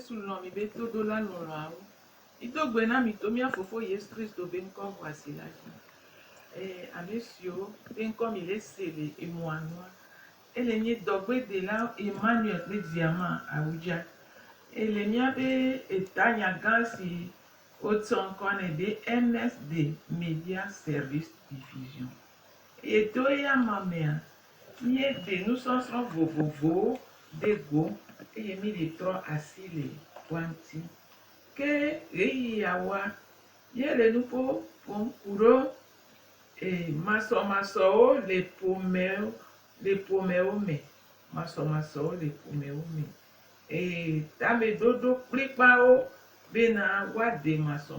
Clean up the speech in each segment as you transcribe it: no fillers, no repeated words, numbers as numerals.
sulon mi be todo la lora o. Idogbe na mi to mi afofo Yesu Christo be nko voici la vie. Amisio be nko mi le sele e mo anwa. Ele ni dogbe de la Emmanuel be diama Abuja. Ele mi abe etanya gansi autant qu'on est de MSD Media Service Diffusion. Et to ya mamea mi de nous sommes vovovo de go et mi de tro asile wanti ke yawa yele nu po kuro e maso le pomeo me maso le pomeo me e tame dodo pripa o bena wade maso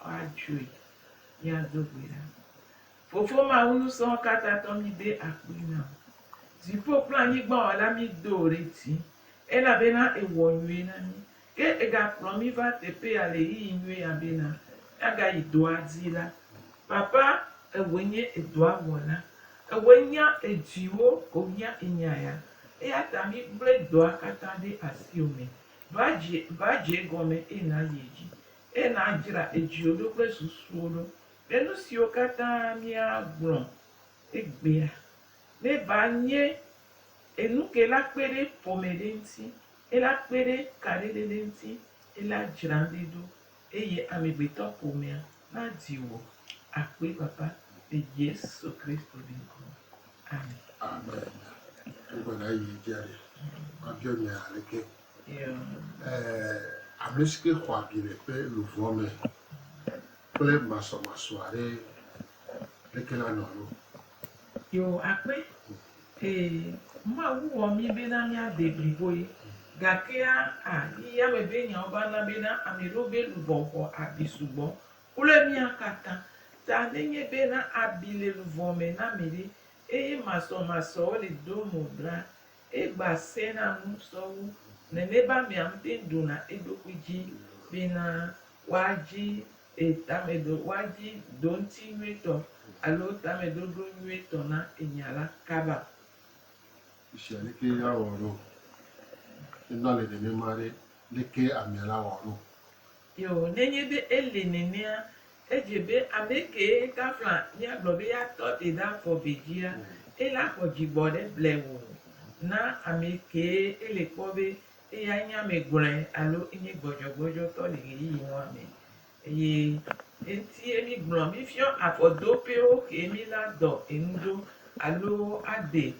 ajui ya dogbera fofo ma unu son kata to mi de akuna zipo plan ni gba ola mi do reti e la bena e wonwe na ni ke e ga promi va te pe ale yi nwe ya bena aga ido azila papa e wenye edo awona e wenya ejiwo onya inyaya e atami bre do akata de asiome baje gome e na yeji e na jira eji odo pre susuolo enu si o kata mi agbon egbea ne ba nye enu ke la pere pomedenti e la pere karelenti e la jirandedo eye amegbeto pomea na diwo akpe papa e Yesu Christo binko amen Amen. Ngwana yi jare. Abio mi aleke. Amiske kwa bire pe luvome. Ple maso are lekela noro. yo akpe ma wuo mi be na mi adebriboye gakea iya me be nya oba na be na amiro be luvonko abisugbo ule mi akata ta nenye be na abile luvome na mere eye maso le do modra e gba se na mu so wu nene ba mi am te duna edokwiji be na waji tamedo waji donti nweto alo tamedo do nweto na enyala kaba Isi aleke ya woro. Ina le de mare leke amiala woro. yo nenye be ele nenea ejebe ameke kafla ni aglobe ya to te da for bejia ela ko jibode blewo na ameke ele kobe e ya nya me gure alo inye gbojo to le yi no ame ye enti emi gbon mi fio afodope o ke mi la do enudo alo ade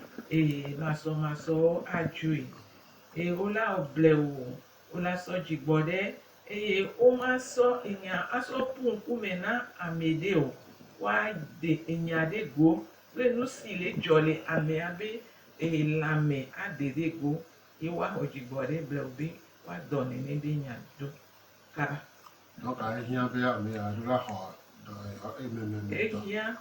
maso ajui ola oblewo ola so jigbode o ma so enya aso punkume na amedeo wa de enya de go le nu si le jole ame abe lame adede go iwa ojigbode bleobi wa do ne ne be nya do kara Donc ahia be ame adura ho do ememe. ehia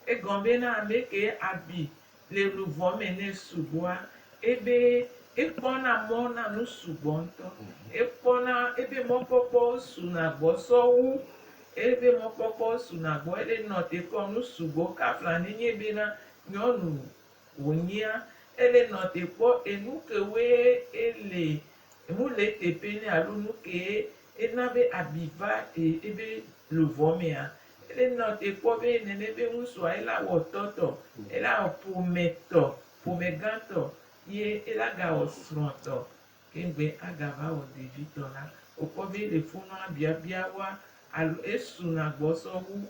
egombe na ame ke abi le luvome ne subwa ebe ekpona mo na nu sugbonto ekpona ebe mo popo sunagbo sowu ebe mo popo sunagbo ele no te ko nu sugbo kafla ni ebe na nyonu wonya ele no te po enuke we ele emule tepe ni alunu ke enabe abiva ebe luvome a ele no te po be nene be muso ela wototo ela pomeganto ye elaga osronto kemgbe agava odevitola okobe le funu abia wa alo esu na gbosowu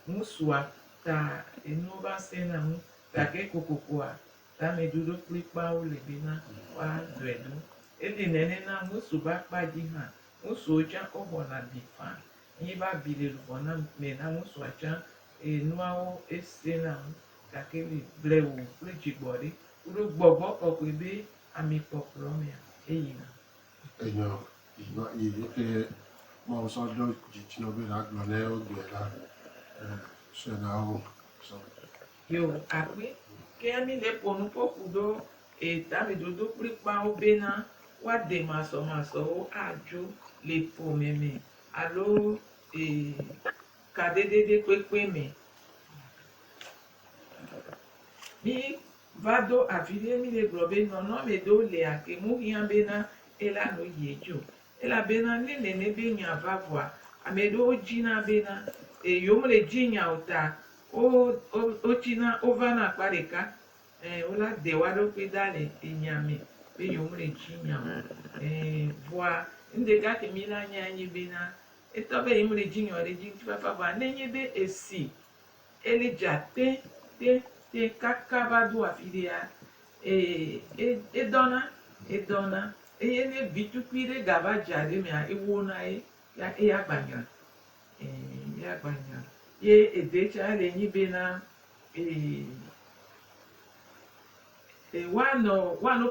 musua ta enuba sena mu ta ke kokokoa ta medudo klipa o le bina wa dwedu edi nene na musu ba paji ha musu oja obo na bifa yi ba bile lubona me na musu aja enuawo esena mu ta ke blewu plejigbori uru gbogbo koko ebe ami popromia eyina Enyo yi ke mo so do jitino be la glone o gbe la se na o so yo akpe ke ami le ponu pokudo tami dodo pripa obena wa de maso o ajo le pomeme alo kadedede pepe me mi vado afile mi le globe no me do le ake mu hian bena ela no yejo ela bena nene be nya vavwa amedo jina bena yomle jinya ota o china ovana pareka ola dewa do pedale enyame be yomle jinya voa ndega ke mila nya nyi bena etobe yomle jinya ore jin fafa ba nenye be esi elija te kakaba do afidia edona eye ne bitukpire gaba jade mea ewona ya agbanya ya agbanya ye edecha le nyibe na wano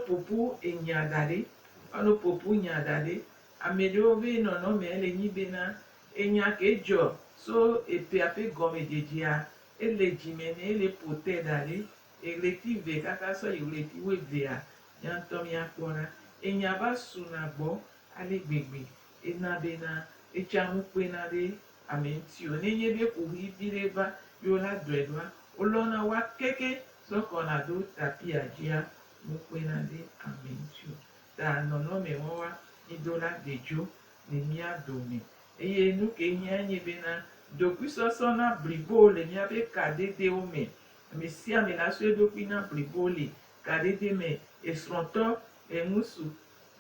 popu nyadade amelio be no me le nyibe na enya kejo so epe ape gome jejia ele jimene ele pote dade eletive kaka so yuleti wevea yantom yakpora enya ba sunagbo alegbegbe enabena echamukpenade amentio nenye be kuhi bireva yola dredwa olona wa keke sokona do tapia jia mukpenade amentio ta nono me wawa idola dejo ne mia dome eye nu ke nya nyebena dokusoso na bribo le mia be kadede ome mesia me la so do pina bribole kadede me esronto emusu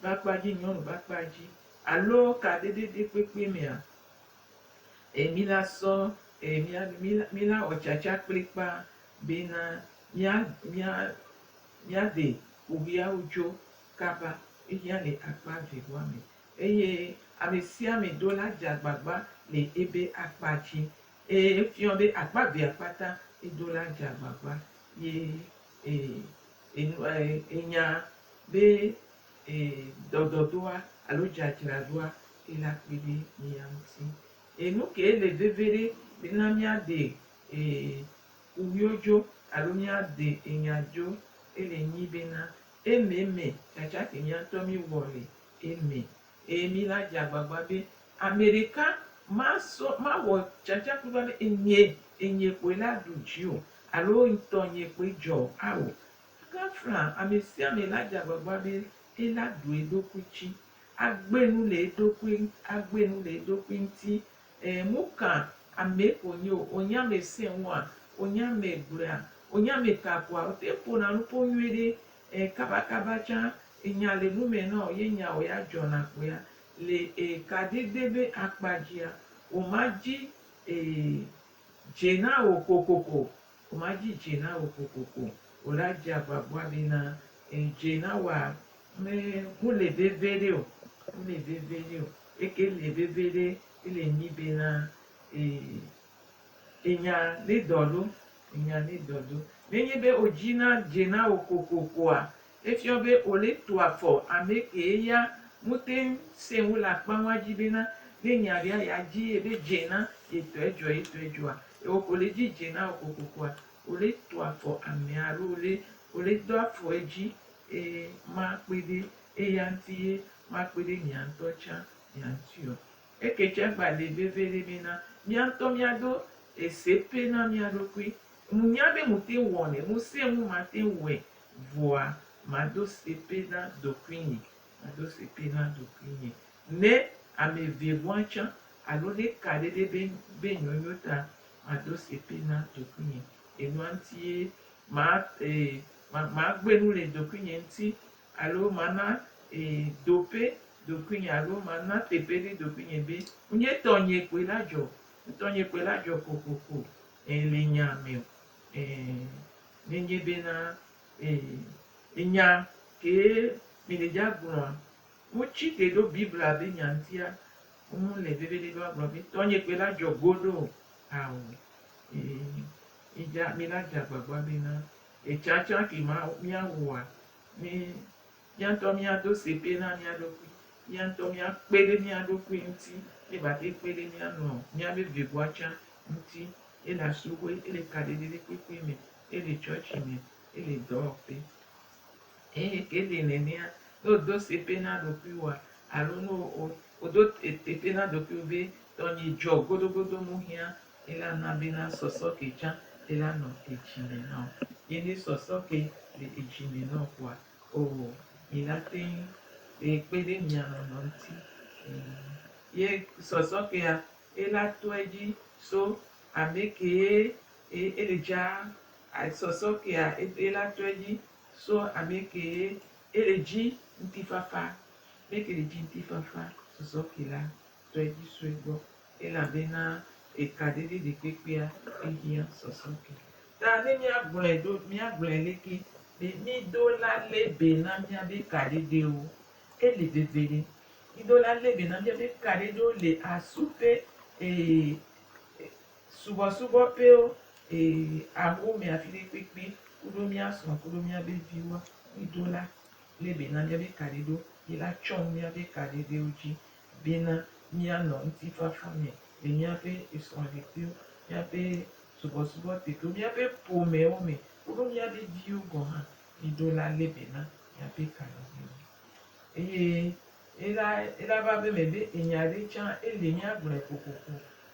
bakpaji nyonu bakpaji alo kadede de pepe mea emila so mila ochacha klipa bena mia de ubia ujo kaba eyale akpa vegwame eye amesia me dola jagbagba le ebe akpaji fion be akpa ve akpata idola jagbagba ye enya be dododoa alo jajradoa ela kpebe niyanti enu ke ele vevere bena mia de ubiojo alo mia de enyajo ele nyibena ememe chacha kenya tomi wole emi la jagbagba be amerika ma wo chacha kuba be enye po la dujio alo ntonye pe jo awo kafra amesia me la jagbagba be ela du edokuchi agbenu le edokwi nti muka amekonyo onyame senwa onyame gbura onyame kapwa otepo na nupo nywede kabakabacha enyale nume na oyenya oya jona kwe le kadedebe akpajia omaji jena okokoko omaji jena okokoko olaji agbagba bena jena wa mule vevere o eke le vevere ele nibe na enya le dolo nenye be ojina jena okokoko a efiobe ole tuafo ameke eya mute senwu la kpanwaji bena lenya bia ya ji ebe jena eto ejo a okole ji jena okokoko a ole tuafo amiaro ole do afo eji ma kpede eyantiye ma kpede nyantocha nyantio ekecha gbale vevere bena mianto miado esepe na miadokwi munyabe mute wone muse mu mate we voa mado sepe na dokwini ne ameve wancha alo le kadede be nyonyota mado sepe na dokwini enuantie ma gbenu le dokwini nti alo mana dope dokwini alo mana tepele dokwini be unye tonye kwe lajo kokoko le nyame nenye bena enya ke mileja gbura muchi ke do bibla be nyantia le bebele do gbura be tonye kwe lajo godo awo ija milaja gbagba bena echacha ki mia wa mi yanto mia do sepe na mia do kwi yanto mia kpede mia do kwi nti ebate kpede mia no mia be vegwacha nti ela suwe ele kadede kwi me ele church me ele dope kede nenia no do sepe na do kwi wa alo no odo tepe na do kwi be tonye jo godogodo muhia ela na bena soso kecha ela no ejime na yeni soso ke le ejime na kwa o ila ten ekpede mianono ntị ye sọsọ ke ya ela tụọ eji so ameke eleja sọsọ ke ya ela tụọ eji so ameke eleji ntifafa meke eleji ntifafa sọsọ ke la tụọ eji so egbo ela be na ekadede de kpekpe ya ehia sọsọ ke ta ne miagblẽ leke mi do la lebe na miabe kadede o ele vevele ido la lebe na miabe kadede o le asupe subɔsubɔ pe o aho me afi de kpekpe kudo miasrɔ̃ kudo miabe viwa ido la lebe na miabe kadede o ye la tsɔ miabe kadedewo dzi bena mianɔ ŋutifafa me le miabe esrɔ̃ɖeƒewo miabe subɔsubɔ teƒewo miabe ƒomewo me kudo miabe viwo gɔ̃ hã ido la lebe na miabe kadedewo eye ela va be me be enya ɖe tsã ele miagblɔe kokoko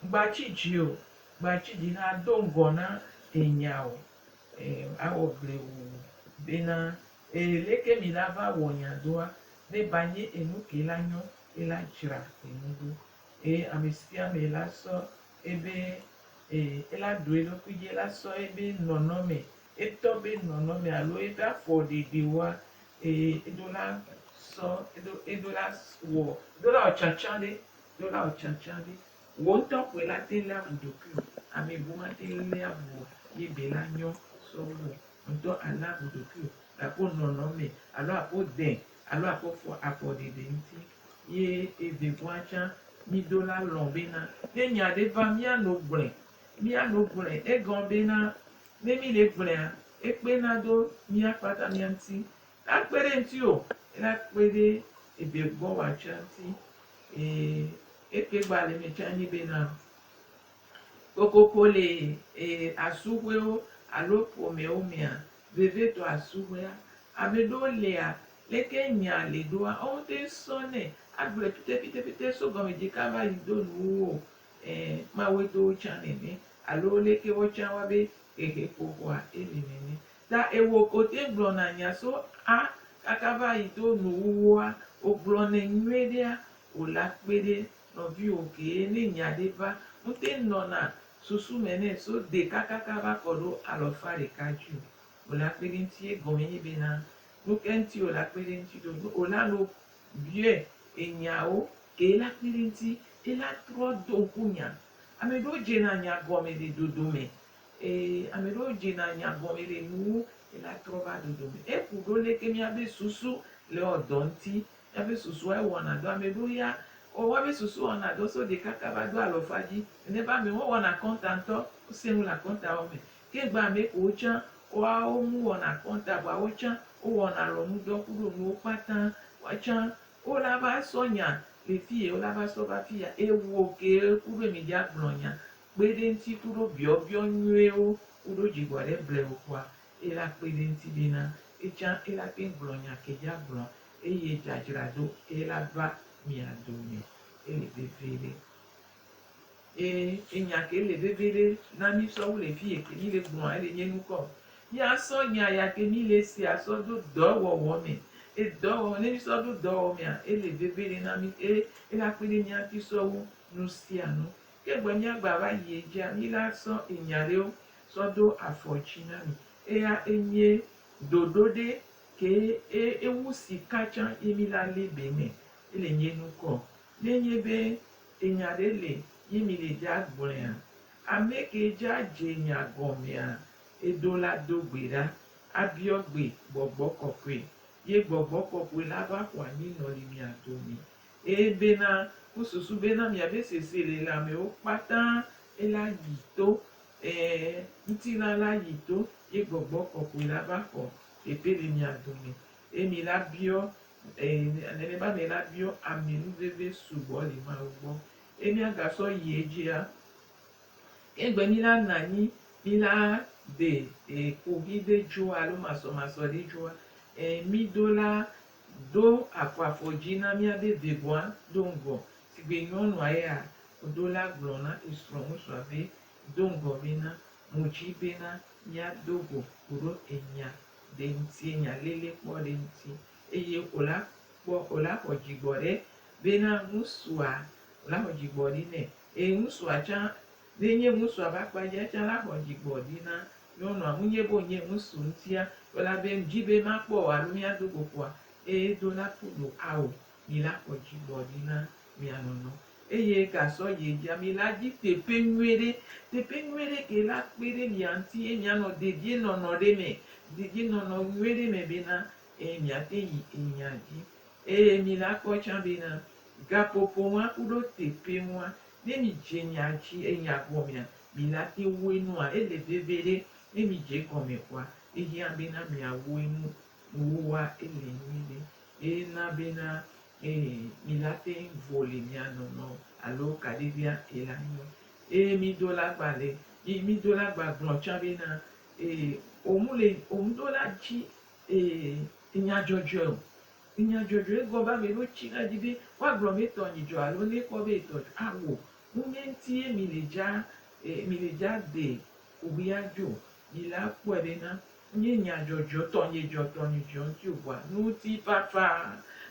gbatsitsi o gbatsitsi hã do ŋgɔ na enya o awɔ gble o bena leke mi la va wɔ nya doa ne ba nye enu ke la nyɔ ela dzra enu ɖo ame sia ame la sɔ ebe ela ɖo eɖokui dzi ela sɔ ebe nɔnɔme etɔ be nɔnɔme alo ebe afɔɖeɖewoa eɖo la wɔ tsatsa ɖe wo ŋutɔ koe la te lé avu ɖokui o ame bu ma te lé avu o ye be la nyɔ sɔ wɔ ŋutɔ alé avu ɖokui o aƒo nɔnɔme alo aƒo dẽ alo aƒo afɔɖeɖe ŋuti ye evegua tsã mi do la lɔ̃ bena ne nya ɖe va mianɔ gblẽ egɔ̃ bena ne mi le gblẽa ekpena ɖo miakpata mia ŋuti la kpe ɖe ŋuti o la kpe ɖe ebe gbɔ wòatsã ŋuti eke gba le me tsã nye bena kokoko le asuƒewo alo ƒomewo mea vevetɔ asuƒea ame ɖewo lea leke nya le ɖoa wote sɔnɛ agblɔe pite so gɔmedze kava yi do nuwo mawoe do wo tsã nene alo leke wotsã woabe xexeƒoxoa ele nene ta ewo kote gblɔna nya so kaka va yi do nuwuwoa wogblɔnɛ nyuie ɖea wòla kpe ɖe nɔviwo ke ne nya ɖe va ŋute nɔna susu me nɛ so ɖeka kaka va kɔ ɖo alɔfa ɖeka dzi o wòla kpe ɖe ŋuti egɔme nye bena nuke ŋuti wòla kpe ɖe ŋuti ɖo wòla no biɔe enyawo ke ela kpe ɖe ŋuti ela trɔ do ŋku nya ame ɖewo dzena nya gɔme le dodo me ame ɖewo dzena nya gɔme le nuwo ela trɔ va dodo me eku ɖo leke miabe susu le ɔdɔ ŋuti miabe susua ewɔna dɔ ame ɖewo ya woabe susu wɔna dɔ so ɖeka kava do alɔfa dzi nebe ame wɔna kɔnta ŋutɔ wose ŋu le akɔnta wɔ me ke gba ame kewo tsã woawo mu wɔna kɔnta voa wotsã wowɔna alɔnudɔ kuɖo nuwo kpata woatsã wola va sɔ nya le fie wola va sɔ va fia ewo ke kuɖo media gblɔ nya kpe ɖe ŋuti kuɖo biɔbiɔ nyuiewo kuɖo dzigbɔ ɖe blewo koa ela kpe ɖe ŋuti bena etsã ela kpe gblɔ nya ke dza gblɔ eye dzadzraɖo ela va mia dome ele vevele enya ke le vevele na mi sɔ wu le fie ke mi le gblɔa ele nye nukɔ miasɔ nya ya ke mi le se asɔ do dɔwɔwɔ me edɔwɔwɔ ne mi sɔ do dɔwɔwɔ mea ele vevele na mi ela kpe ɖe miafi sɔ wu nu sia nu ke gbe miagba va yi edzia mi la sɔ enya ɖewo sɔ do afɔdzi na mi eya enye doɖo ɖe ke ewu sika tsã ye mi la le be me ele nye nukɔ nenye be enya ɖe le ye mi le dza gblɔea ame ke dza dze nya gɔmea edo la do gbe ɖa abiɔ gbe gbɔgbɔ kɔkɔe ye gbɔgbɔ kɔkɔe la va xɔ anyi nɔ le mia dome bena kususu bena miabe sese le amewo kpata ela yi to ŋutilã la yi to ye gbɔgbɔ kɔkɔe la va xɔ teƒe le mia dome mi la biɔ nenema me la biɔ ame nuveve sugbɔ le Mawu gbɔ miagasɔ yi edzia egbe mi la nɔ anyi mi la de ƒovi ɖe dzo alo masɔmasɔ ɖe dzoa mi do la do afɔdzi na miabe vegoa do ŋgɔ sigbe nyɔnua yea do la gblɔ na esrɔ̃ŋusrɔ̃a be do ŋgɔ bena ŋutsi bena miado go kuɖo enya ɖe ŋuti enya lele kpɔ ɖe ŋuti eye wòla kpɔ ola xɔ dzigbɔ ɖe bena ŋusua ola xɔ dzigbɔ ɖi nɛ eye ŋusua tsã nenye ŋusua ƒe akpadzia tsã la xɔ dzigbɔ ɖi na nyɔnua ŋunye be wònye ŋusu ŋutia ola be dzi be makpɔ o alo míado goƒoa eye do la ƒoɖo awò mi la xɔ dzigbɔ ɖi na mia nɔnɔ eye gasɔ yi dzia mi la dzi teƒe nyuie ɖe ke la kpe ɖe mia ŋuti eye mianɔ dedienɔnɔ ɖe me dedienɔnɔ nyuie ɖe me bena miate yi enya dzi eye mi la kpɔ tsã bena gaƒoƒo ŋua ku ɖo teƒe ŋua ne mi dze nya dzi enya gɔmea mi la te woe nua ele veve ɖe ne mi dze gɔme kɔa ehiã bena miawoe nu nuwoa ele nyuie ɖe ena bena mi la te vo le mia nɔnɔ alo kaɖevia ela nyɔ eye mi do la gba le mi do la gba gblɔ tsã bena omu do la dzi nyadzɔdzɔe o nyadzɔdzɔe egɔ be ame ɖewo tsi na dzi be woagblɔ be etɔ nyidzɔ alo ne kpɔ be etɔ awo ŋunye ŋuti ye mi le dza de oɣia dzo mi la kpɔe bena nye nyadzɔdzɔ tɔnyidzɔ ŋuti o voa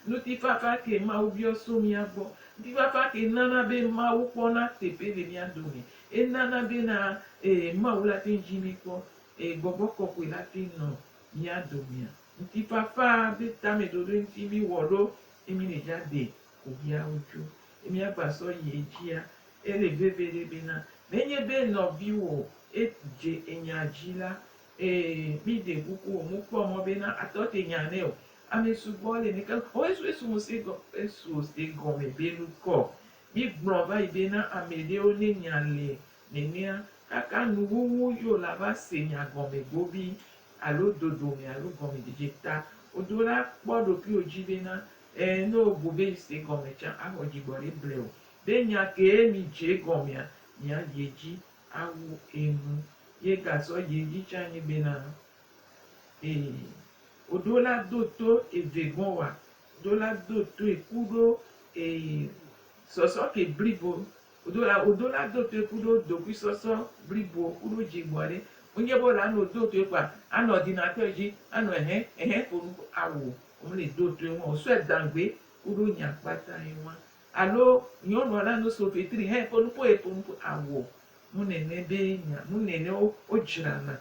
ŋutifafa ke Mawu biɔ so mia gbɔ ŋutifafa ke nana be Mawu kpɔna teƒe le mia dome enana bena Mawu la te dzi mi kpɔ gbɔgbɔ kɔkɔe la te nɔ mia domea ŋutifafa be tame ɖoɖo ŋuti mi wɔ ɖo emi le dza de oɣiawo dzo mia gbasɔ yi edzia ele veve ɖe bena nenye be nɔviwo edze enya dzi la mi de kuku o mu kpɔ mɔ bena atɔ te nya nɛ o ame sugbɔ le ne ke esu ose gɔme be nukɔ mi gblɔ va yi bena ame ɖewo ne nya le nenea kaka nuwuwu yo la va se nya gɔme gobi alo dodome alo gɔmedzedze ta wodo la kpɔ ɖokuiwo dzi bena ne wogbo be se gɔme tsã axɔ dzigbɔ ɖe ble o be nya ke mi dze gɔmea mia yi dzi awu enu ye gasɔ yi dzi tsã nye bena wodo la do to eve gbɔn wa do la do to eku ɖo sɔsɔ ke blibo wodo la do to eku ɖo ɖokui sɔsɔ blibo ku ɖo dzigbɔ ɖe wonye be wola anɔ do to kpa anɔ ordinateur dzi anɔ ƒonu awo wole do to ŋu wosɔe dangbe ku ɖo nya kpata yi ŋua alo nyɔnua la no sofetri ƒonu awo mu nene be nya mu nene wo dzrana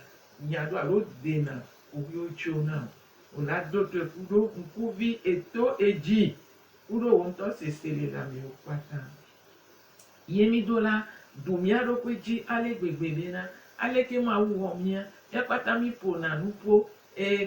nya ɖo alo dena oɣiwo tso na wola do to eku ɖo ŋkuvi eto edzi ku ɖo wo ŋutɔ sese le lãmewo kpata ye mi do la du mia ɖokui dzi ale gbegbe bena aleke Mawu wɔ mia kpata mi ƒona nuƒo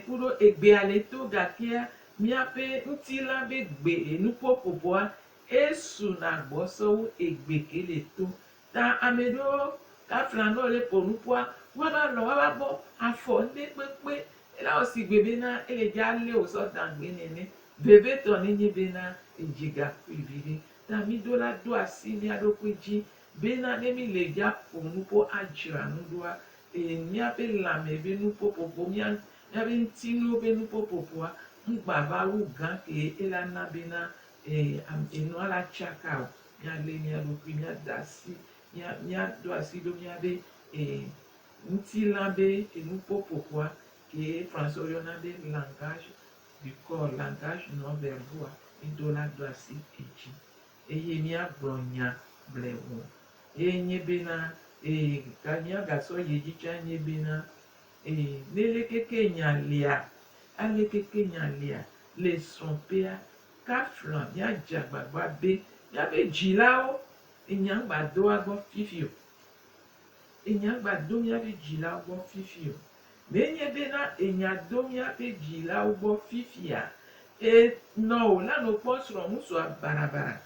ku ɖo egbea le to gakea miaƒe ŋutilã be nuƒoƒoƒoa esuna gbɔsɔwo egbe ke le to ta ame ɖewo kafla ne wole ƒo nuƒoa woava lɔ woava gbɔ afɔ ne kpekpe ela wosi gbe bena ele dza le wòsɔ dangbe nene vevetɔ nenye bena edzigakui viɖe ta mi do la do asi mia ɖokui dzi bena ne mi le dza ƒo nuƒo adzra nu ɖoa míaƒe lãme be nuƒoƒoƒo míaƒe ŋutinuwo be nuƒoƒoƒoa ŋugbava wu gã ke ela na bena enua la tsaka o míalé mia ɖokui míada asi míado asi ɖo míaƒe ŋutilã be nuƒoƒoƒoa ke François yɔna be langage du corps langage non verbal mi do la do asi edzi eye míagblɔ nya blewo eye nye bena mia gasɔ yi dzi tsã nye bena nelekeke nya lia alekeke nya lia le srɔ̃ƒea kafla míadze agbagba be míaƒe dzilawo enya gba do agbɔ fifi o enya gba do míaƒe dzilawo gbɔ fifi o menye bena enya do míaƒe dzilawo gbɔ fifia nɔ o la no kpɔ srɔ̃ŋusua barabara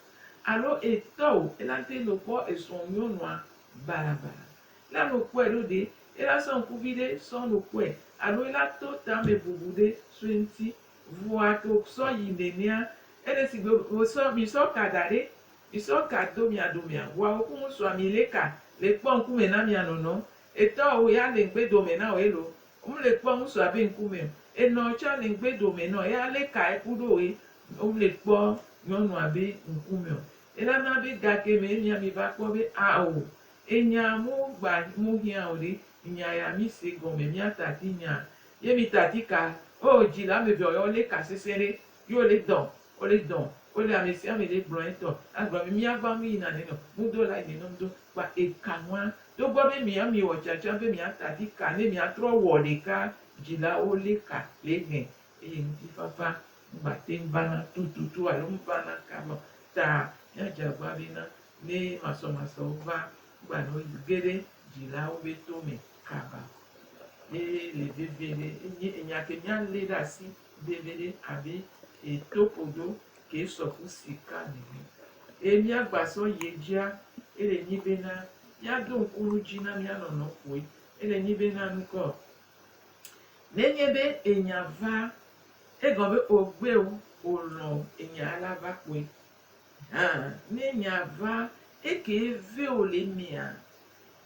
alo etɔ o ela te no kpɔ esrɔ̃nyɔnua barabara la no kpɔe ɖo ɖe ela sɔ ŋkuvi ɖe sɔ no kpɔe alo ela to tame bubu ɖe sue ŋuti voa to sɔ yi nenea ele si gbe mi sɔ ka da ɖe mi sɔ ka do mia domea voa woku ŋusua mi le ka le kpɔ ŋkume na mia nɔnɔ etɔ o ya le ŋgbe dome na o elo le kpɔ ŋusua be ŋkume o enɔ tsã le ŋgbe dome nɔ ya le ka eku ɖo le kpɔ nyɔnua be ŋkume o elana be gake me mi va kpɔ be awo enya mu gba mu hiã o ɖe nya ya mi se gɔme mia tati nya ye mi tati ka o dzila me be o le ka sese ɖe yo le dɔ ole don ole amesi amele gblɔ etɔ agba mi miagba mi yina ne no mudo la yi nom do kpa eka nua tó gbɔ be mi wɔ tsatsa be miata di ka ne miatrɔ wɔ ɖeka dzila ole ka le hɛ eye ŋutifafa ŋgbate ŋvana tututu alo ŋvana kamɔ ta miadze agba bena ne masɔmasɔwo va gbano ge ɖe dzilawo be tome kaba ye le veve ɖe enye enya ke mialé ɖe asi veve ɖe abe etoƒoɖo ke sɔku sika nene eye miagbasɔ ye dzia ele nyi bena miado ŋku dzi na mia nɔnɔ koe ele nyi bena nukɔ nenye be enya va egɔ be ogbewo olɔ enya la va koe ne enya va eke ve o le mia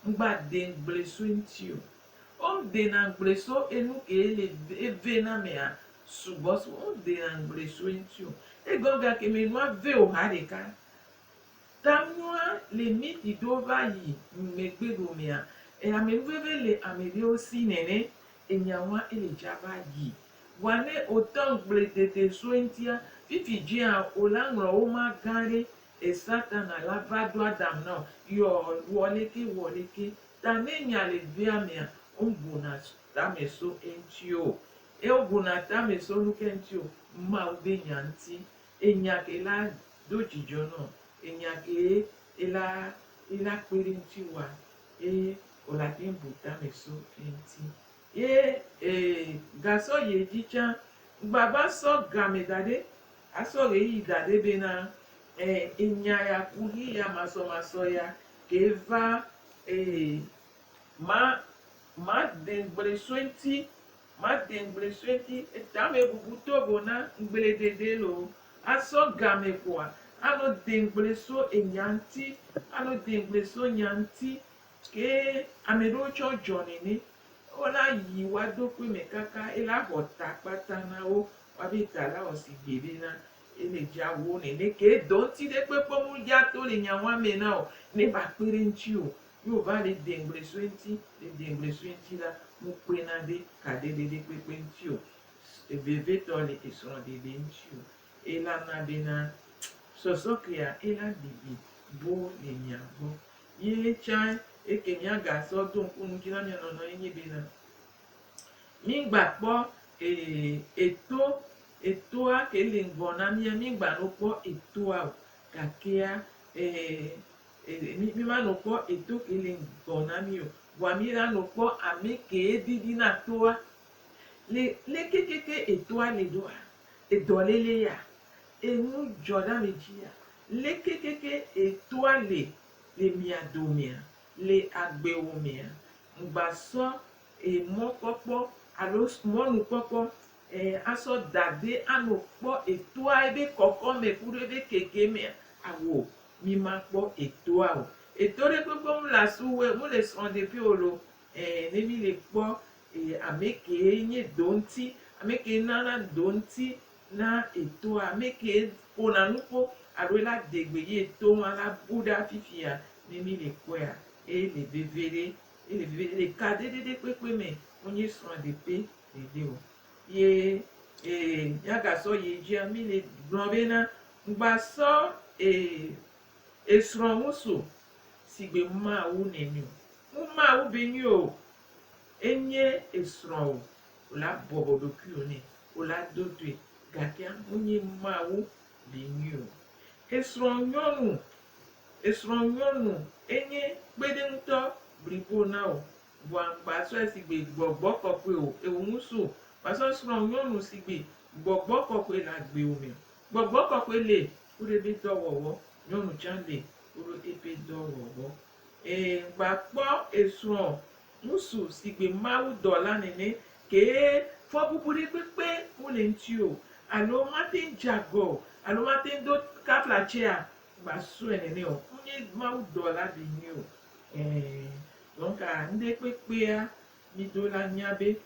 ŋgba de ŋgble so ŋuti o dena ŋgble so enu ke le eve na mea sugbɔ so o dena ŋgble so ŋuti o egɔ gake me nua ve o ha ɖeka ta nua le miti do va yi megbe ɖomea ame veve le ame ɖewo si nene enyawa ele dza va yi vɔa ne o tɔ ŋgble dede so ŋutia fifi dzia o la ŋlɔ wo ma gã ɖe esatana la va do adam na yɔ wɔ leke ta ne nya le vea mea o buna tame so ŋuti o e o buna tame so nuke ŋuti o ma o be nya ŋuti enya ke la do dzidzɔ nɔ enya ke ela kpe ɖe ŋuti wa eye o la te bu tame so ŋuti ye gasɔ ye dzi tsã gbava sɔ game da ɖe asɔ ɣeyiɣi da ɖe bena enya ya kuhi ya masɔmasɔ ya ke va ma de ŋgble so ŋuti etame bubu togo na ŋgble dede lo asɔ game koa ano de ŋgble so enya ŋuti ano de ŋgble so nya ŋuti ke ame ɖewo tsɔ dzɔ nene wola yi wa do kpe me kaka ela xɔ ta kpata na wo wabe ta la wɔ si gbe bena ele dza wo nene ke do ŋuti ɖe kpekpe mu ya to le nyawa me na o ne ba kpe ɖe ŋuti o yo va le de ŋgble so ŋuti le de ŋgble so ŋuti la mu kpena ɖe kaɖeɖeɖe kpekpe ŋuti o vevetɔ le esrɔ̃ ɖeɖe ŋuti o elana bena sɔsɔ kea ela ɖiɖi bo le mia gbɔ ye tsã eke miagasɔ do ŋku ŋuti na mia nɔnɔ enye bena mi gba kpɔ etoa ke le ŋgɔ na mia mi gba no kpɔ etoa o gakea mi ma no kpɔ eto ke le ŋgɔ na mi o vɔa mi la no kpɔ ame ke didi na toa le kekeke etoa le doa edɔlele ya enu dzɔ ɖe ame dzi ya le kekeke etoa le mia domea le agbewo mea ŋgbasɔ mɔkpɔkpɔ alo mɔnukpɔkpɔ asɔ da ɖe ano kpɔ etoa ebe kɔkɔme ku ɖe ebe keke mea awo mi ma kpɔ etoa o eto ɖe kpekpe mu le asuwe mu le srɔ̃ ɖevi o lo ne mi le kpɔ ame ke nye do ŋuti ame ke nana do ŋuti na etoa ame ke ƒona nuƒo alo la degbe ye eto ma la bu ɖa fifia ne mi le kpɔa ele veve ɖe le ka ɖeɖe kpekpe me wonye srɔ̃ ɖeƒe ɖeɖe o ye miagasɔ ye dzia mi le gblɔ bena ŋgbasɔ esrɔ̃ ŋusu si gbe mawu nene o mu mawu be nyi o enye esrɔ̃ o la bɔbɔ ɖokui o nɛ o la do doe gakea wonye mawu be nyi o esrɔ̃ nyɔnu enye kpeɖeŋutɔ blibo na o vɔa ŋgbasɔ si gbe gbɔgbɔ kɔkɔe o ewo ŋusu gbasɔ srɔ̃ nyɔnu si gbe gbɔgbɔ kɔkɔe le agbewo me gbɔgbɔ kɔkɔe le ku ɖe ebe dɔwɔwɔ nyɔnu tsã le ku ɖe ebe dɔwɔwɔ gbakpɔ esrɔ̃ ŋusu si gbe mawu dɔ la nene ke fɔbubu ɖe kpekpe mu le ŋuti o alo mate dze agɔ alo mate do kaflatsea gbasɔe nene o nye mawu dɔ la be nyi o donc ŋɖe kpekpea mi do la nya be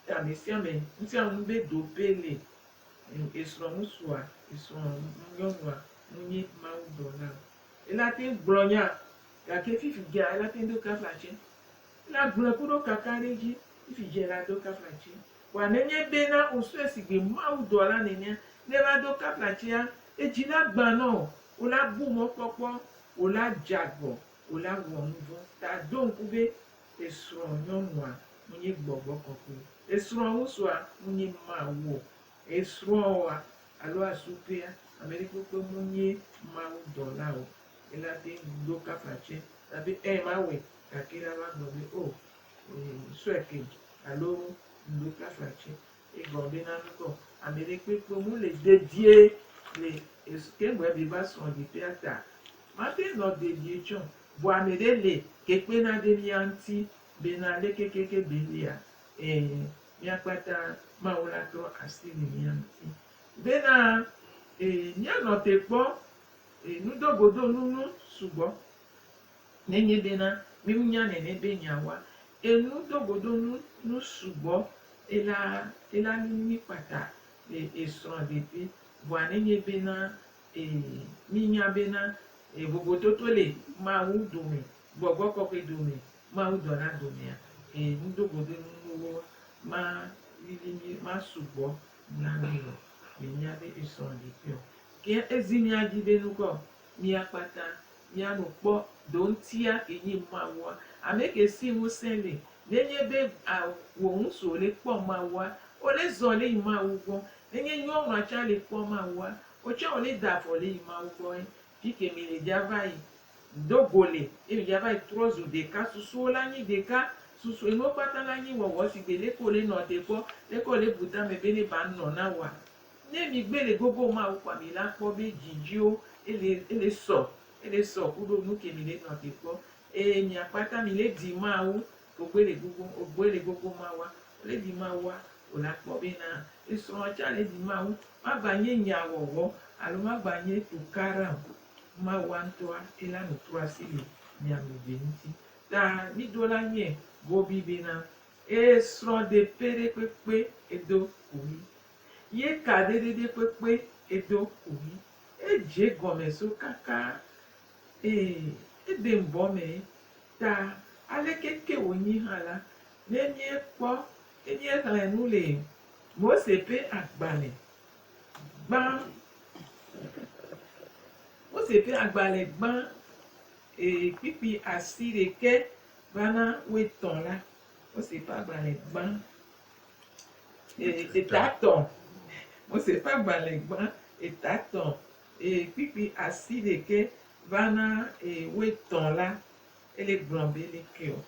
ame sia ame ŋuti be do pe le esrɔ̃ ŋusua esrɔ̃ nyɔnua nye mawu dɔ la o ela te gblɔ nya gake fifi dzia ela te do kaflatse ela gblɔ ku ɖo kaka ɖe dzi fifi dzia la do kaflatse wa nenye bena o sɔe si gbe mawu dɔ la nenea ne va do kaflatsea ejila gba náà o la bú mọ́ pọ́pọ́ o la jagbọ̀ o la wọ̀ nuvọ́ ta dóhùn kúbé esrɔ̃ nyɔnua munye gbɔgbɔ kɔkɔe esrɔ̃ ŋusua munye mawo esrɔ̃a alo asupea ame ɖe kpekpe munye mawu dɔla o ela te do kafatse tabe mawe gake la va gblɔ be o sɔeke alo do kafatse egɔ be na nukɔ ame ɖe kpekpe mu le dedie le kegbe bi va srɔ̃ ɖipea ta mate nɔ dedie tsɔ bo ame ɖe le kekpe na ɖe mia ŋuti bena ɖe kekeke belia míakpata mawu la trɔ asi le mia ŋuti bena míanɔ te kpɔ nudogodo nunu sugbɔ nenye bena mínya nene be nyawa nudogodo nu sugbɔ ela mi kpata le esrɔ̃ ɖepe voa nenye bena mínya bena vovototo le mawu dome gbɔgbɔ kɔkɔe dome mawu dɔla domea nudogodo nuwo ma sugbɔ na mi o menya be esrɔ̃ ɖepe o ke ezi mia dzi be nukɔ míakpata míanɔ kpɔ do ŋutia ke nye mawua ame ke si ŋusẽ le nenye be wò ŋusu le kpɔ mawua wòle zɔ le yi mawu gbɔ nenye nyɔnua tsã le kpɔ mawua wotsã wòle da afɔ le yi mawu gbɔ fi ke mi le dzia va yi dogo le ye mi dzia va yi trɔ zu ɖeka susuwo la nyi ɖeka susu enuwo kpata la nyi wɔwɔ si gbe leke wòle nɔ te kpɔ leke wòle bu tame be ne ba nɔ na wa ne mi gbe le gogo mawu kpɔ mi la kpɔ be dzidziwo ele sɔ kuɖo nu ke mi le nɔ te kpɔ miakpata mi le di mawu ogbe le gogo mawua wòle di mawua wòle akpɔ bena esrɔ̃ tsã le di mawu magba nye nyawɔwɔ alo magba nye tukara o mawua ŋutɔa ela no trɔ asi le miame eve ŋuti ta mido la nye gobi bena esrɔ̃ ɖepe ɖe kpekpe edo koyi ye ka ɖeɖe kpekpe edo koyi edze gɔme so kaka ede ŋbɔ me ta alekeke wònyi hã la ne míekpɔ ne míexlẽ nu le Mose ƒe agbalẽ gbã Mose ƒe agbalẽ gbã kpikpi asi ɖeke vana woetɔ̃ la Mose ƒe agbalẽ gbã etatɔ̃ Mose ƒe agbalẽ gbã etatɔ̃ kpikpi asi ɖeke vana woetɔ̃ la ele gblɔ be leke o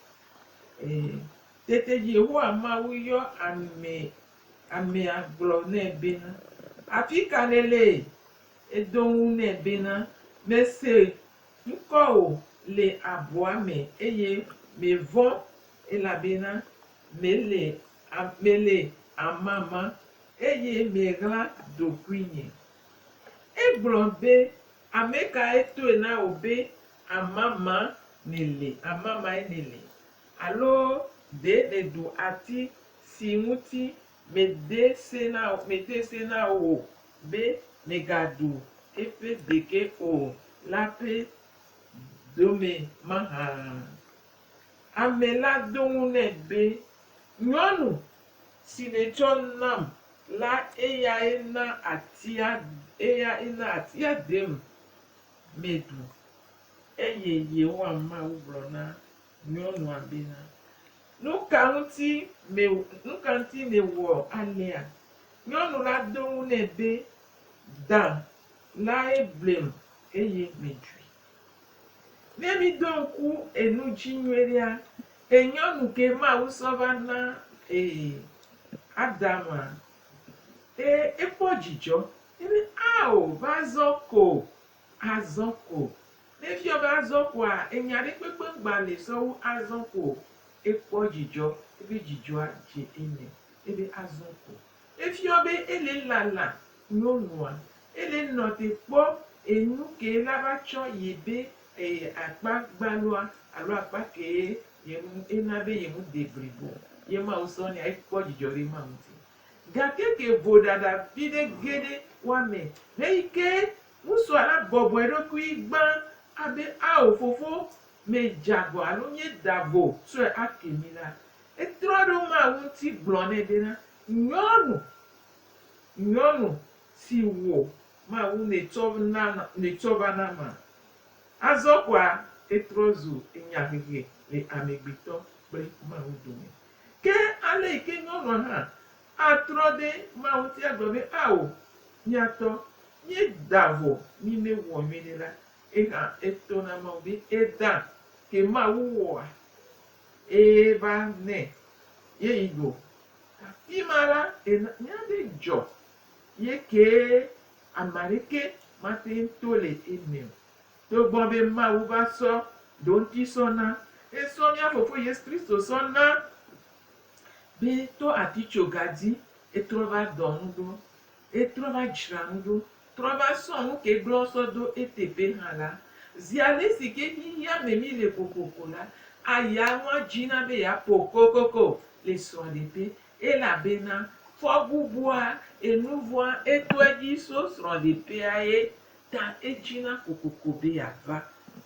tete Yehowa Mawu yɔ amea gblɔ nɛ bena afi ka lele edo ŋu nɛ bena mese ŋkɔ o le abɔa me eye mevɔ̃ elabena mele amama eye meɣla ɖokuinye egblɔ be ame ka etoe na wò be amama nele alo ɖe le ɖu ati si ŋuti mede se na wò be megaɖu eƒe ɖeke o la ƒe dome mahã ame la do ŋu nɛ be nyɔnu si nètsɔ nam la eya ena atia dem meɖu eye Yehowa Mawu gblɔ na nyɔnua bena nu ka ŋuti mewɔ alea nyɔnu la do ŋu nɛ be da la eblem eye meɖui ne mi do ŋku enu dzi nyuieɖea nyɔnu ke Mawu sɔ va na Adama ekpɔ dzidzɔ ebe va zɔ ko ne fiɔ be azɔ koa enya ɖe kpekpe gba le sɔwu azɔ ko ekpɔ dzidzɔ ebe dzidzɔa dze eme ebe azɔ ko efiɔ be ele lala nyɔnua ele nɔ te kpɔ enu ke la va tsɔ yi be akpa gbaloa alo akpa ke ena be yemu de blibo ye Mawu sɔ nea ekpɔ dzidzɔ ɖe ma ŋuti gake ke vodada vi ɖe ge ɖe woame heyi ke ŋusua la bɔbɔe ɖokui gbã abe fofo medzago alo nye davo sɔe ake mi la etrɔ ɖo Mawu ŋuti gblɔ nɛ bena nyɔnu si wò ma wu n'etsɔva na ma azɔkwa etrɔzu enyahege le amegbetɔ kple mawu dome ke ale yi ke nyɔnua hã atrɔ ɖe mawu tia gblɔ be ao miatɔ mieda vɔ mi mewɔ nyuie la ehã etɔ na mawu be eda ke mawu wɔa eva nɛ ye yi do afi ma la nya ɖe dzɔ ye ke ameɖeke mate to le eme o togbɔ be mawu va sɔ ɖoŋti sɔna esɔ mía fofo Yesu Kristo sɔna be to atitsoga dzi etrɔ va dɔ nu ɖo etrɔ va dzra nu ɖo trɔ va sɔ nu ke gblɔ sɔ do eteƒe hã la zi ale si ke hiã me mi le kokoko la aya ŋua dzina be yeaƒo kokoko le srɔ̃ɖeƒe elabena fɔbubua enuvɔa eto edzi so srɔ̃ɖeƒea ye ta edzina kokoko be yeava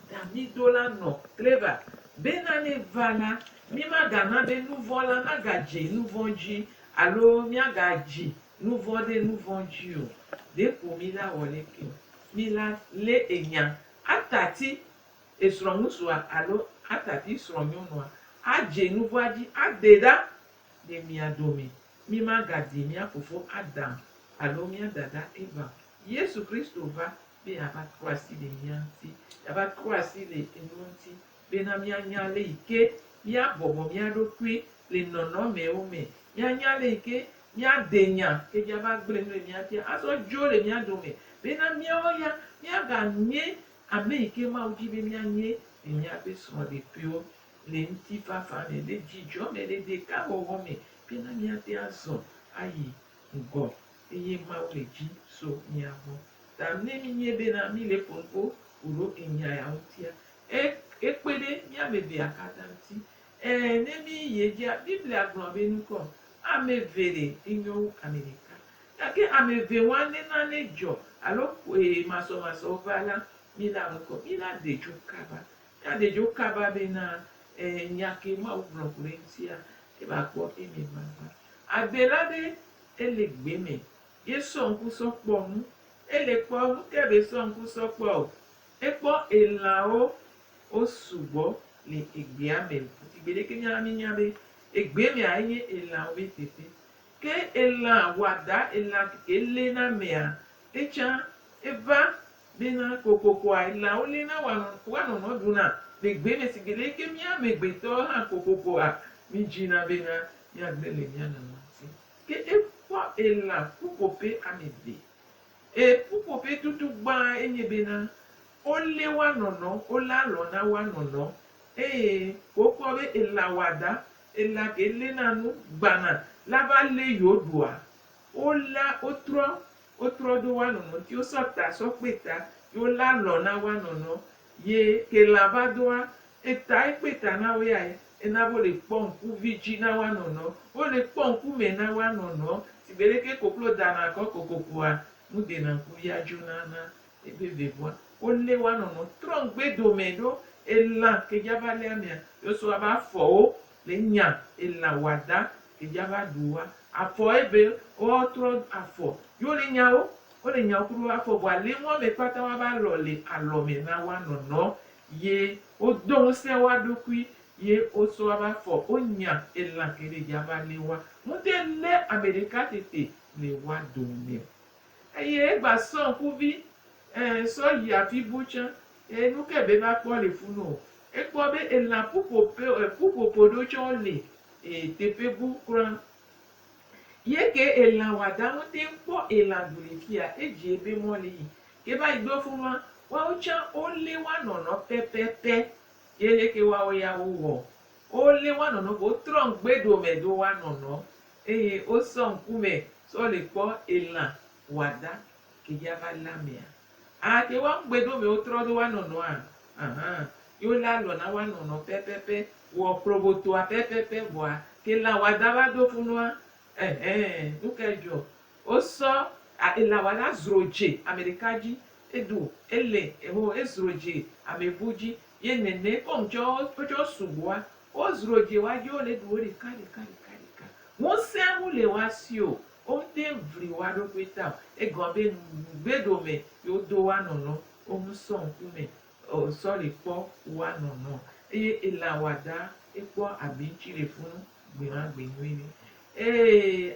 ta mi do la nɔ treva bena ne va la mi magana be nuvɔ la magadzi nuvɔ dzi alo miagadzi nuvɔ ɖe nuvɔ dzi o ɖeko mi la wɔ leke o mi la lé enya atati esrɔ̃ŋusua alo atati srɔ̃nyɔnua adze nuvɔa dzi ade ɖa le mia dome mi magadi mia fofo Adam alo mia dada Eva Yesu Kristo va be yeava trɔ asi le mia ŋuti yeava trɔ asi le enu ŋuti bena mianya le yi ke miabɔbɔ mia ɖokui le nɔnɔmewo me mianya le yi ke miade nya ke miava gblẽ nu le mia tia azɔ dzo le mia dome bena miawo ya miaganye ame yi ke Mawu di be mianye le miaƒe srɔ̃ɖeƒewo le ŋutifafa me le dzidzɔ me le ɖekawɔwɔ me bena miate azɔ ayi ŋgɔ eye Mawu le dzi so miagbɔ ta ne minye bena mi le ƒoƒo ƒoɖo enya ya ŋutia ekpe ɖe miamevea katã ŋuti ne mi yi dzia Biblia gblɔ be nukɔ ame eve le enyo wu ame ɖeka gake ame eve wa ne nane dzɔ alo masɔmasɔwo va la mi la ŋkɔ mi la de dzo kaba miade dzo kaba bena nya ke Mawu gblɔ ku ɖe ŋutia eva kpɔ eme vava ade la ɖe ele gbe me ye sɔ ŋku sɔ kpɔ nu ele kpɔ nu ke be sɔ ŋku sɔ kpɔ o ekpɔ elãwo wo sugbɔ le egbea me sigbe ɖeke mianya be egbe mea enye elãwo be teƒe ke elã wɔada elã ke lena mea etsã eva bena kokokoa elãwo lena woanɔnɔ ɖuna le gbe me sigbe ɖeke miamegbetɔwo hã kokokoa mi dzina bena miagble le mia nɔnɔ ŋuti ke ekpɔ elã ƒuƒoƒe ame eve ƒuƒoƒe tutu gbã enye bena wole woanɔnɔ wole alɔ na woanɔnɔ eye wokpɔ be elã wɔada elã ke lena nu gbana la va lé yewo ɖua wotrɔ ɖo woanɔnɔ ŋuti wosɔ ta sɔ kpe ta ye wole alɔ na woanɔnɔ ye ke lã va doa eta ekpe ta na wo ya ena wo le kpɔ ŋkuvi dzi na woanɔnɔ wole kpɔ ŋkume na woanɔnɔ sigbe ɖeke koklo dana kɔ kokokoa nu dena ŋkuvia dzona na ebe vevɔa wole woanɔnɔ trɔ ŋgbe dome ɖo elã ke dza va lé amea yosɔ ava fɔwo le nya elã wɔada ke dza va ɖu wa afɔ ebe wotrɔ afɔ yewo le nyawo kuɖo afɔ vɔ ale ŋua me kpata woava lɔ le alɔme na woanɔnɔ ye wodo ŋusẽ wa ɖokui ye wosɔ wava fɔ wonya elã ke le dza va lé wa ŋute lé ame ɖeka tete le wa dome eye egba sɔ ŋkuvi sɔ yi afi bu tsã nu ke be va kpɔ le funu o ekpɔ be elã ƒuƒoƒo ɖewo tsɛ le teƒe bu kura ye ke elã wɔada ŋute kpɔ elã du le fia edzi ebe mɔ le yi ke va yi do funua woawo tsã wolé woanɔnɔ pɛpɛpɛ ye leke woawo ya wowɔ wolé woanɔnɔ wotrɔ ŋgbe dome do woanɔnɔ eye wosɔ ŋkume sɔ le kpɔ elã wɔada ke dza va lé amea ke wa ŋgbe dome wotrɔ do woanɔnɔa yewo le alɔ na woanɔnɔ pɛpɛpɛ wɔ probotoa pɛpɛpɛ vɔa ke lã wɔada va do funua nu ke dzɔ wosɔ elã wɔada zro dze ame ɖeka dzi eɖo ele ezro dze ame bu dzi ye nene kɔ ŋutsɔ wotsɔ sugbɔa wozro dze wa dzi wole ɖu wo ɖeka ŋusẽ mu le wa si o on tem vri wa do kweta e gombe gbedo me yo do wa nono o mu so nkume o sorry po wa nono e ela wada e po abinchire fún gberan gbenwe ni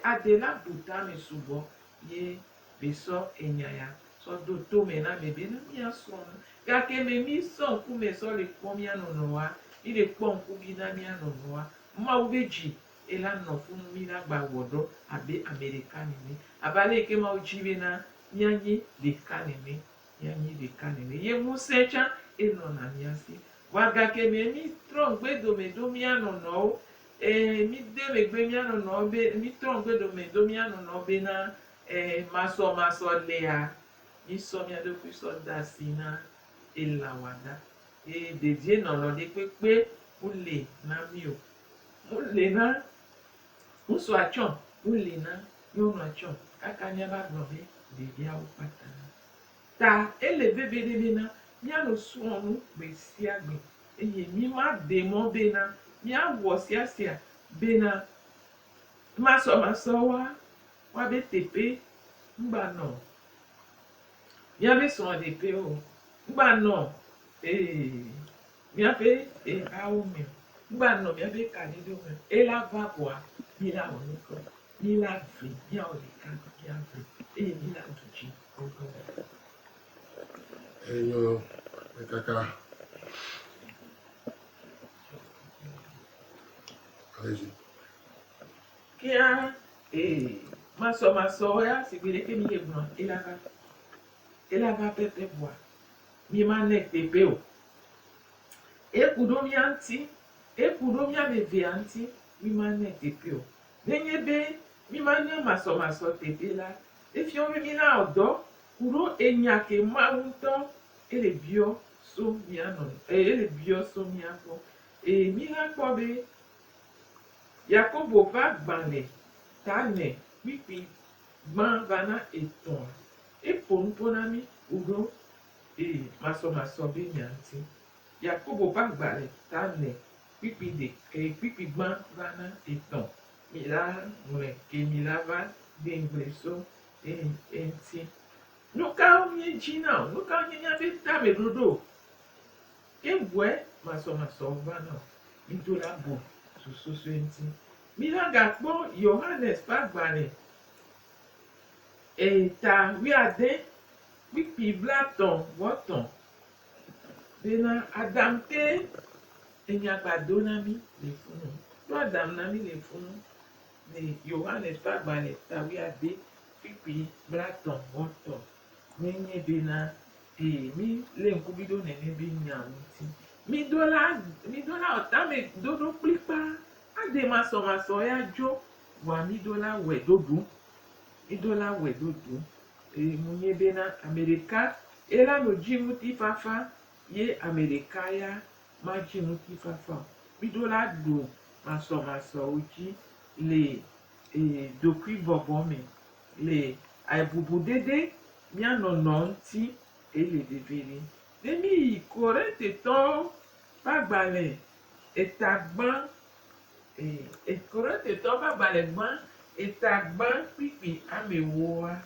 adela buta mi subo ye beso enyaya so do to me na me be na mi aso kake me mi so nkume sorry po mi anono wa ile po nku bi na mi anono wa ma wo beji ela no fún mi na gba wodo abe america ni abale ke ma ojibe na nyanyi de kaneme nyanyi de kaneme ye musecha eno na miasi waga ke me mi tron gbedo me do mi anono mi de me gbe mi anono be mi tron gbedo me do mi anono be na maso lea mi so mi ado ku so da sina ela wada de die no lo de pepe ule na mi o ule na uso achon ule na yo no achon aka nya ba gbo be de dia o pata ta ele bebe de be na mi ano su onu be si agbe eye mi ma de mo be na mi awo sia be na maso wa be tepe ngba no mi abe so de pe o ngba no mi abe awo mi ngba no mi abe ka ni do me ela va boa mi la o ni ko mi la fi mi o le ka ki a fi mi la tuji o go Eyo kaka. Allez-y. Kia maso ya sigbele ke mi yegbon ela va pepe boa mi ma nek pepe o kudo mi anti kudo mi abeve anti mi ma nek pepe o nenye be mi ma nya maso pepe la efi o mi na odo kudo enyake ma unto ele bio so mi ano ele bio so mi apo mi la po be Yakobo va gbanle tane pipi gban vana eton ponami udo maso be nyanti Yakobo va gbanle tane pipi pipi gban vana eton mila mwe ke mila va dengleso enti nuka onye jina nuka onye nyabe tame dodo kebwe maso vana idola bo sususu enti mila gakpo Yohanes pagbane ta wiade pipi blaton woton bena Adam te enyagbado nami le funu do Adam nami le funu ne Yohanes pagbane ta wiade pipi blaton woton nenye bena mi le nkubido nene bi nyamuti mi dola otame dodo plipa ade maso ya jo wa mi dola we dodu munye bena Amerika era no jimuti fafa ye Amerika ya ma jimuti fafa mi dola do maso oji le dokui bobo me le aibubu dede mi anono nti ele devere demi korete ton pagbale etagban korete ton pagbale gban etagban pipi amewoa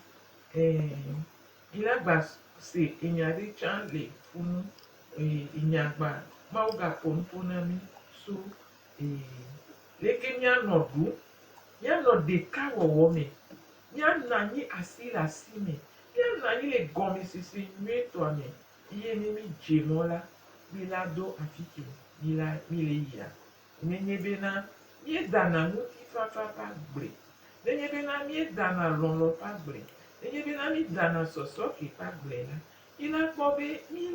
ilagba se inyade chanle funu inyagba mauga pomponami so leke mi anodu mi anode kawowo me mi anani asila sime mi anani le gomi sisi meto ame iye ni mi jemola mi la do afike mi le ya nenye bena mi dana muti fafa pa gbre nenye bena mi dana lonlo pa gbre nenye bena mi dana sosoki pa gbre la ila pobe mi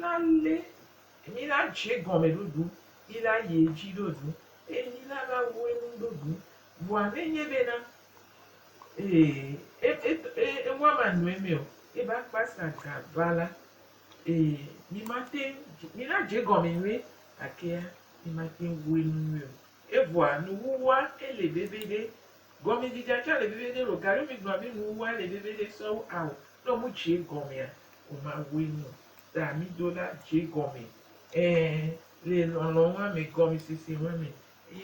la je gome dudu mi la ye ji dudu mi la ba wo enu dudu bua nenye bena mwa manueme o ba pasa ka bala mi la je gome nwe akea mi mate wo enu o bua nu wuwa ele bebede gome dija cha le bebede ro gari mi gba bi nu wuwa le bebede so awo no mu je gome a o ma wo enu ta mi dola je gome le lolo wa me gome sisi wa me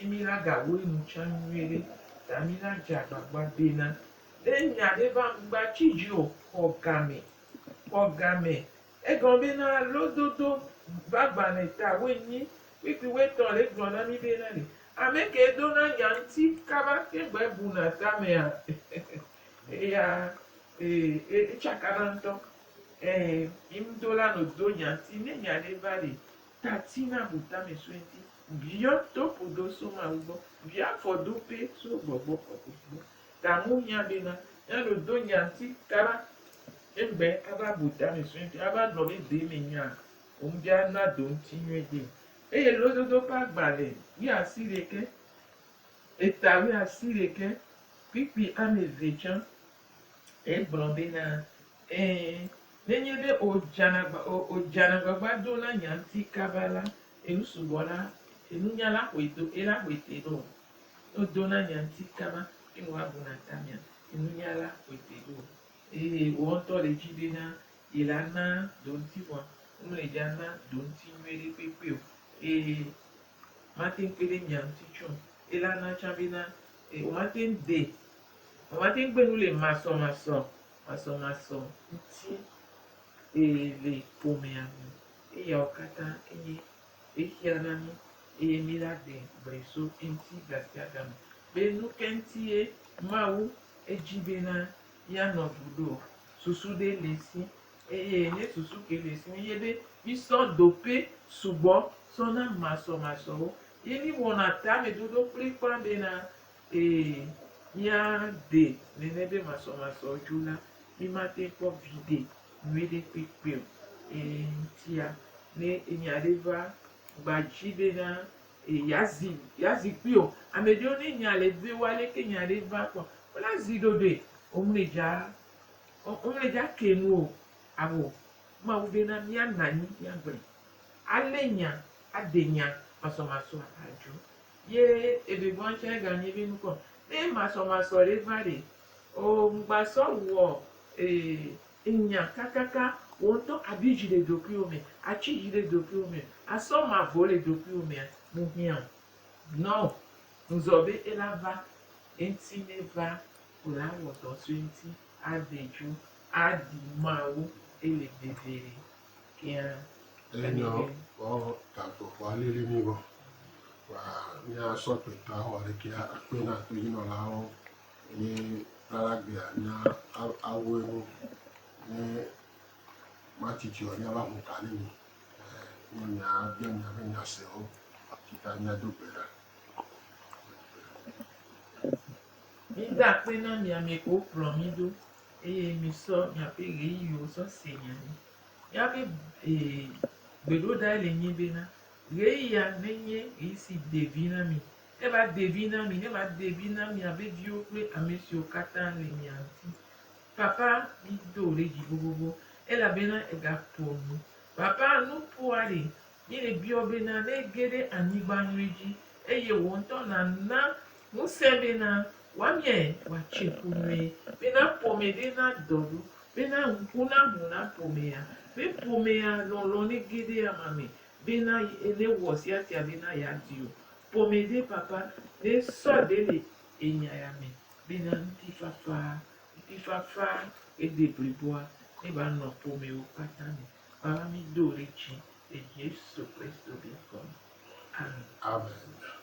mi la ga wo enu cha nwere ta mi la ja gbagba bena enya de ba gba chijio ogame egon be na lododo bagba na ta wenyi pipi weton le gbon na mi be na le ameke do na nyanti kaba kegbe bu na ta me a ya chakaranto imdola no do nyanti ne nyade vale tatina butame swenti bioto podo so ma ugo bia fodo pe so gbogbo gbogbo ta mu nya be na ya no do nyanti kaba egbe aba butame swenti aba no be de me nya bia na do nti nwede eye lododo pa gbale wi asireke eta wi asireke pipi amevejan egbon be na nenye be ojana gbagba do na nyanti kabala enusubola enunyala kwedo ela kwete do no do na nyanti kaba inwa buna tamia enunyala kwete do wonto le jide na ilana donti wa umle jana donti nwere pepe o matin pele nyanti chon ilana chabina o matin de o matin gbenu le maso nti le pomeamu eya okata enye ehianami emila de breso enti gastiagam benu kentie mawu ejibena ya no budo susu de lesi ne susu ke lesi yebe biso dope subo sona maso yeni wona ta me dodo pripa bena ya de nenebe maso juna imate po vide nwede pepe tia ne enyareva gbajibe na yazi pio amedio ne nyale be wale ke nyareva po wala zidode omleja kenu abo ma ube na mia nani ya gbe alenya adenya maso aju ye ebe bon che ga ni bi nko ne maso le vare o mgbaso wo enya kakaka wonto abijile dopi ome achijile dopi ome aso ma vole dopi ome muhian no nzobe elava enti neva ola wodo so enti adeju adimawo ele bebere kia enyo o tanto kwalili nigo wa nya so to ta ho re kia pe na to yino la o ni laragbe nya awo enu ni matiji o nya ba mu ka ni ni nya be nya se o kita nya do bera Mida pena mi ameko promido mi so mi apege iyo so senyani ya be bedo da le nyibe na re ya nenye isi devina mi e ba devina mi abe vio pe amesi o kata le mi anti papa mi do re ji gogogo e la bena e ga ponu papa nu puare ni le bio bena ne gede anigba nreji eye wonto na musebe na wamye wachekunwe bena pomede na dodu bena nkuna huna pomea lolo ne gede ya mame bena ele wosi ati bena ya dio pomede papa ne so dele enya ya me bena ntifafa edebriboa ne ba no pome o patani baba mi dore chi e Yesu Kristo bi kom amen amen